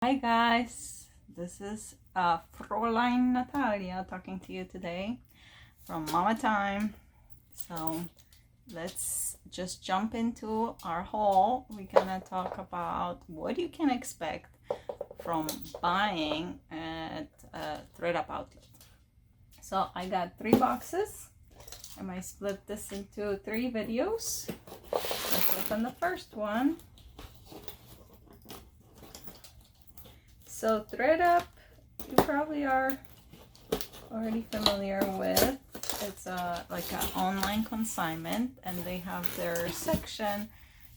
Hi guys, this is Fräulein Natalia talking to you today from Mamatime. So let's just jump into our haul. We're gonna talk about what you can expect from buying at Thredup outlet. So I got 3 boxes. I might split this into 3 videos. Let's open the first one. So Thredup, you probably are already familiar with. It's like an online consignment, and they have their section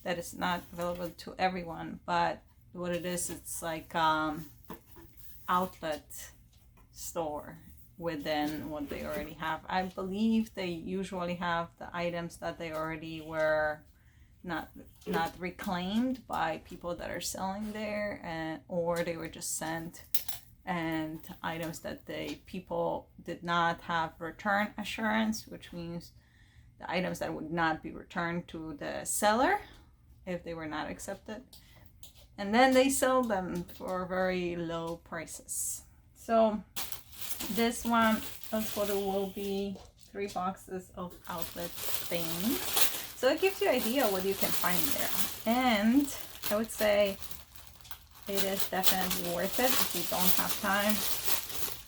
that is not available to everyone, but what it is, it's like outlet store within what they already have. I believe they usually have the items that they already were not reclaimed by people that are selling there, and or they were just sent, and items that people did not have return assurance, which means the items that would not be returned to the seller if they were not accepted, and then they sell them for very low prices. So this one, that's what it will be, 3 boxes of outlet things. So it gives you an idea what you can find there. And I would say it is definitely worth it if you don't have time.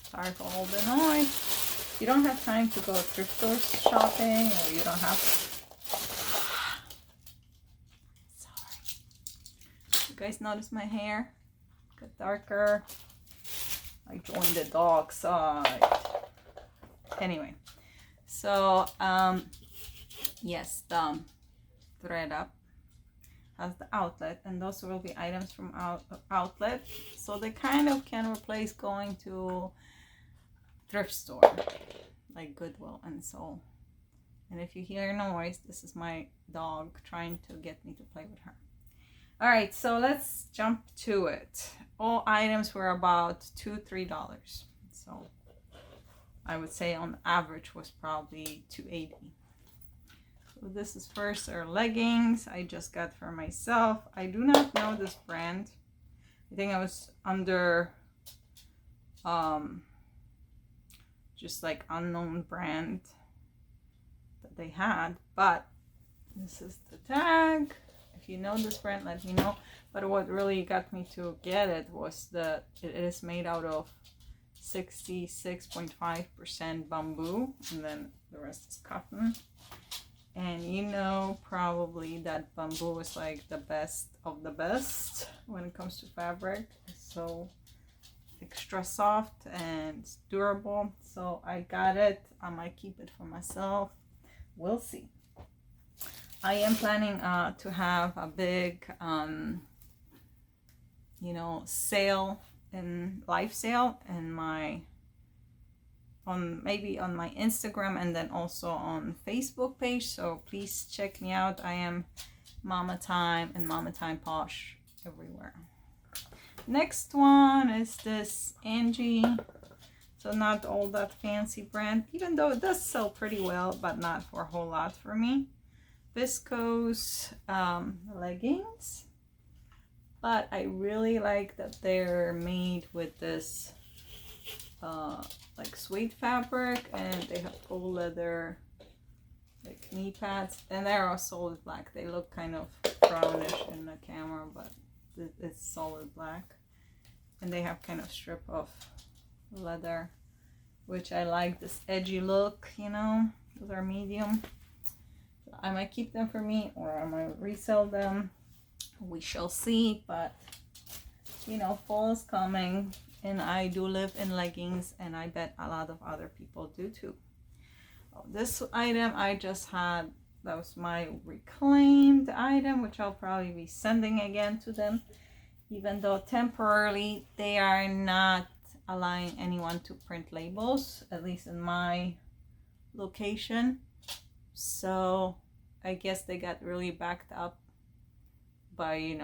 Sorry for all the noise. If you don't have time to go thrift store shopping, or you don't have... Sorry. You guys notice my hair got darker? I joined the dog side. Anyway, so yes, the Thredup has the outlet, and those will be items from outlet, so they kind of can replace going to thrift store like Goodwill and so. And if you hear noise, this is my dog trying to get me to play with her. All right, so let's jump to it. All items were about $2-3, so I would say on average was probably $2.80. So this is first are leggings I just got for myself. I do not know this brand. I think I was under just like unknown brand that they had, but this is the tag. If you know this brand, let me know. But what really got me to get it was that it is made out of 66.5% bamboo, and then the rest is cotton. And you know probably that bamboo is like the best of the best when it comes to fabric. It's so extra soft and durable. So I got it. I might keep it for myself. We'll see. I am planning to have a big sale, and live sale in my maybe on my Instagram, and then also on Facebook page. So please check me out. I am Mamatime and Mamatime Posh everywhere. Next one is this Angie. So not all that fancy brand, even though it does sell pretty well, but not for a whole lot for me. Viscose leggings, but I really like that they're made with this like suede fabric, and they have full leather like knee pads, and they're all solid black. They look kind of brownish in the camera, but it's solid black, and they have kind of strip of leather, which I like this edgy look. Those are medium. I might keep them for me, or I might resell them. We shall see. But fall is coming, and I do live in leggings, and I bet a lot of other people do too. This item I just had, that was my reclaimed item, which I'll probably be sending again to them, even though temporarily they are not allowing anyone to print labels, at least in my location. So I guess they got really backed up by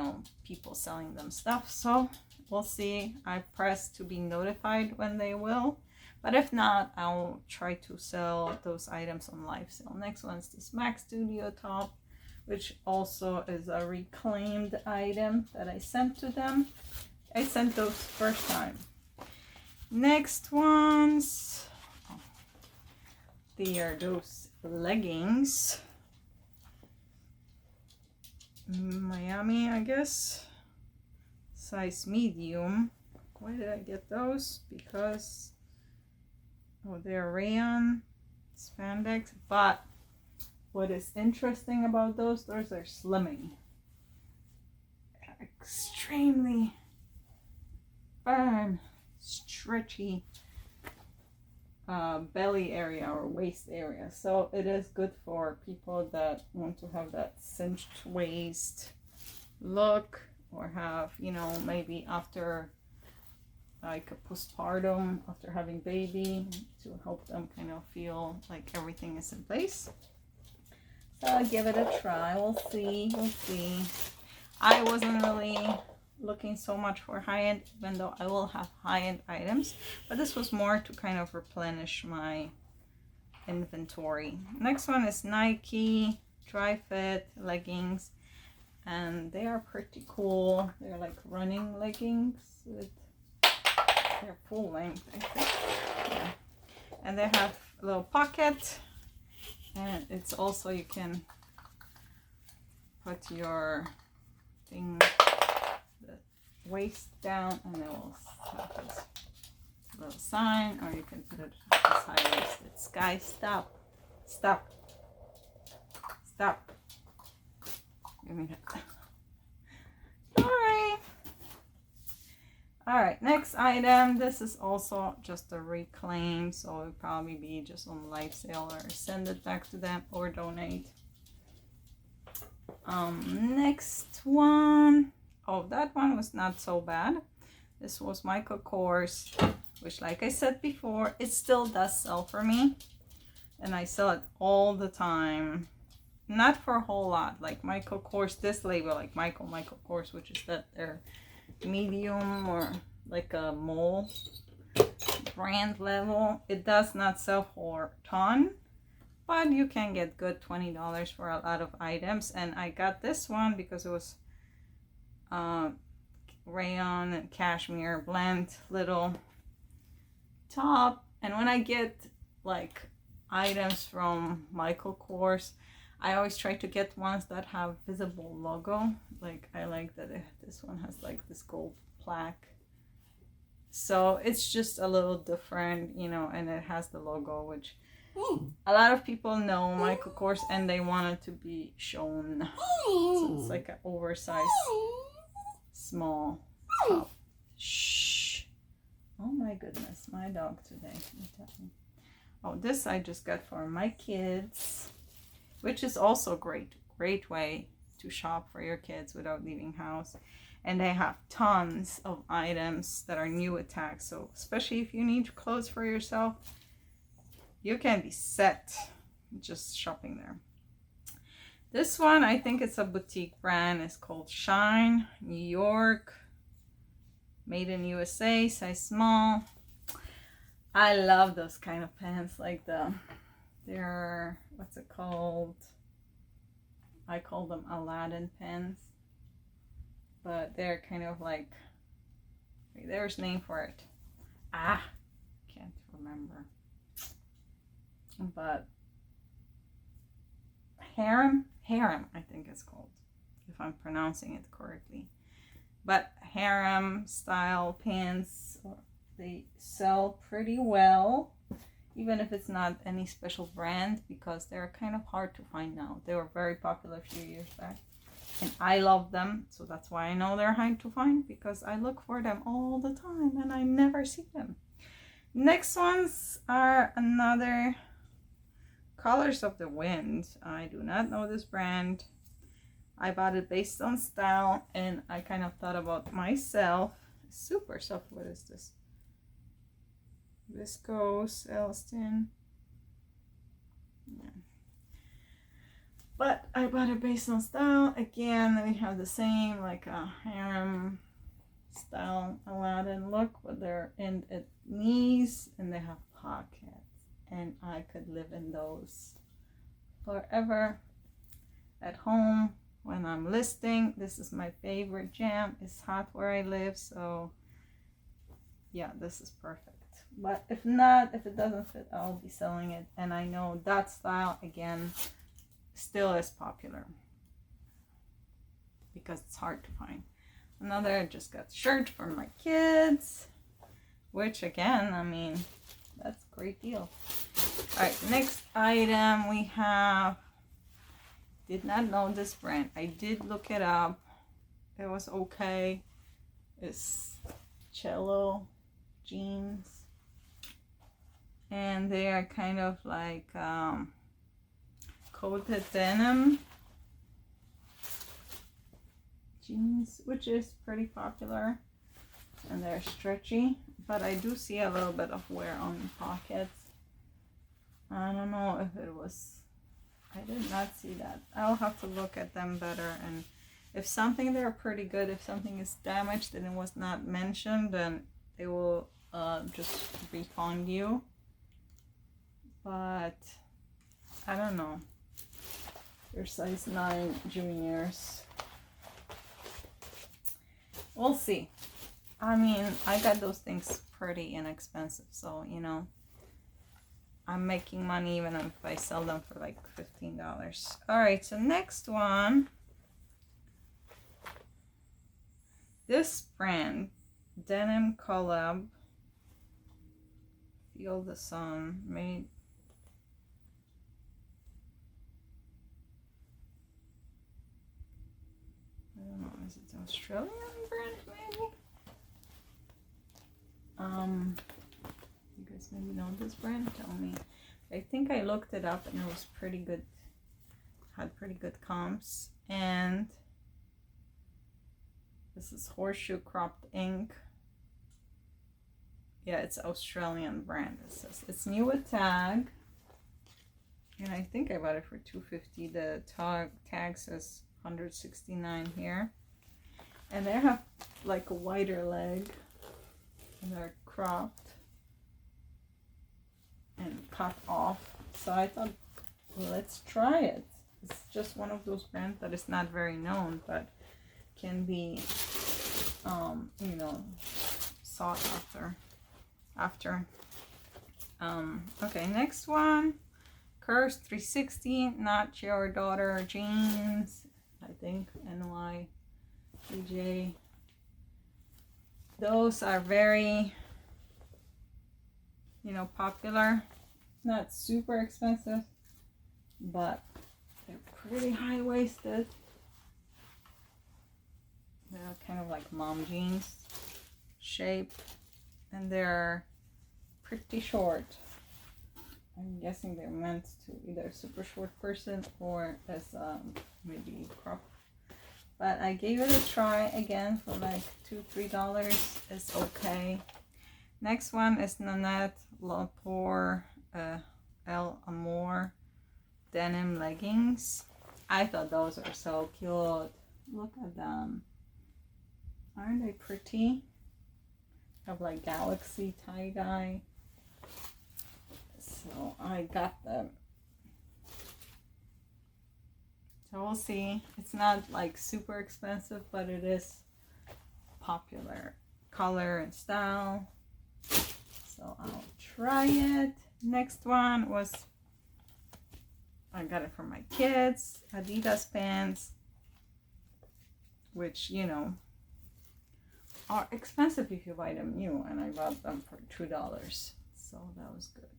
people selling them stuff. So we'll see. I pressed to be notified when they will, but if not, I'll try to sell those items on live sale. Next one is this Mac Studio top, which also is a reclaimed item that I sent to them, I sent those first time. Next ones, they are those leggings. Miami, I guess. Size medium. Why did I get those? Because, oh, they're rayon spandex. But what is interesting about those are slimming. Extremely firm, stretchy belly area or waist area. So it is good for people that want to have that cinched waist look, or have, you know, maybe after like a postpartum, after having baby, to help them kind of feel like everything is in place. So I'll give it a try. We'll see. I wasn't really looking so much for high-end, even though I will have high-end items, but this was more to kind of replenish my inventory. Next one is Nike Dry Fit Leggings, and they are pretty cool. They're like running leggings with, they're full length, I think. Yeah. And they have a little pocket, and it's also, you can put your thing, the waist down, and it will have this little sign, or you can put it this high-waisted. Sky, stop. Give me that. Sorry. Alright, next item. This is also just a reclaim, so it'll probably be just on live sale, or send it back to them, or donate. Next one. Oh, that one was not so bad. This was Michael Kors, which, like I said before, it still does sell for me, and I sell it all the time. Not for a whole lot, like Michael Kors, this label, like Michael Kors, which is that they're medium or like a mole brand level. It does not sell for a ton, but you can get good $20 for a lot of items. And I got this one because it was rayon and cashmere blend little top. And when I get like items from Michael Kors, I always try to get ones that have visible logo. Like I like that this one has like this gold plaque. So it's just a little different, you know, and it has the logo, which a lot of people know Michael Kors, and they want it to be shown. So it's like an oversized small top. Shh. Oh my goodness, my dog today. Oh, this I just got for my kids, which is also great way to shop for your kids without leaving house. And they have tons of items that are new at tag. So especially if you need clothes for yourself, you can be set just shopping there. This one, I think it's a boutique brand. It's called Shine, New York, made in USA, size small. I love those kind of pants, like they're, what's it called? I call them Aladdin pants, but they're kind of like, there's a name for it. Can't remember. But harem, I think it's called, if I'm pronouncing it correctly. But harem style pants, they sell pretty well, even if it's not any special brand, because they're kind of hard to find now. They were very popular a few years back, and I love them, so that's why I know they're hard to find, because I look for them all the time and I never see them. Next ones are another Colors of the Wind. I do not know this brand. I bought it based on style, and I kind of thought about myself. Super soft. What is this? Viscose, Elston. Yeah. But I bought it based on style. Again, we have the same, like a harem style Aladdin look, but they're in at knees and they have pockets. And I could live in those forever at home, when I'm listing. This is my favorite jam. It's hot where I live, so yeah, this is perfect. But if not, if it doesn't fit, I'll be selling it. And I know that style, again, still is popular because it's hard to find. Another, I just got shirt for my kids, which again, I mean, that's a great deal. All right, next item we have, did not know this brand. I did look it up. It was okay. It's Cello Jeans. And they are kind of like coated denim jeans, which is pretty popular. And they're stretchy, but I do see a little bit of wear on the pockets. I don't know if it was, I did not see that. I'll have to look at them better, and if something, they're pretty good. If something is damaged and it was not mentioned, then they will just refund you. But I don't know. They're size 9 juniors. We'll see. I mean, I got those things pretty inexpensive, so you know, I'm making money even if I sell them for like $15. All right, so next one. This brand, Denim Collab, Feel the Sun, made. I don't know, is it an Australian brand maybe? You guys maybe know this brand? Tell me. I think I looked it up and it was pretty good. Had pretty good comps. And this is Horseshoe Cropped Ink. Yeah, it's Australian brand. It says it's new with tag. And I think I bought it for $2.50. The tag says $169 here. And they have like a wider leg. And they're cropped and cut off. So I thought, well, let's try it. It's just one of those brands that is not very known, but can be, you know, sought after. Okay, next one. Curse 360, Not Your Daughter Jeans. I think NYPJ. Those are very, you know, popular. Not super expensive, but they're pretty high-waisted. They're kind of like mom jeans shape, and they're pretty short. I'm guessing they're meant to either a super short person or as maybe crop. But I gave it a try again for like $2-3. It's okay. Next one is Nanette Lepore El Amor denim leggings. I thought those are so cute. Look at them. Aren't they pretty? Have like galaxy tie-dye. So I got them. So we'll see. It's not like super expensive, but it is popular color and style. So I'll try it. Next one was, I got it for my kids, Adidas Pants, which, you know, are expensive if you buy them new, and I bought them for $2. So that was good.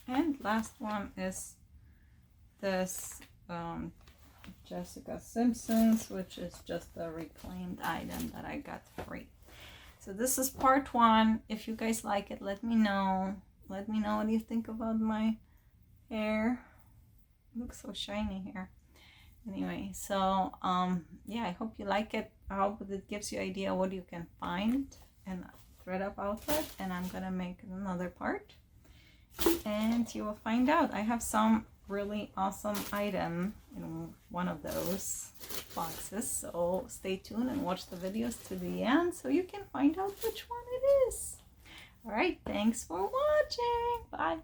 And last one is this Jessica Simpson's, which is just a reclaimed item that I got free. So this is part 1. If you guys like it, let me know. Let me know what you think about my hair. It looks so shiny here. Anyway, so yeah, I hope you like it. I hope it gives you an idea what you can find in a Thredup outlet, and I'm gonna make another part and you will find out. I have some really awesome item in one of those boxes, so stay tuned and watch the videos to the end so you can find out which one it is. All right, thanks for watching. Bye.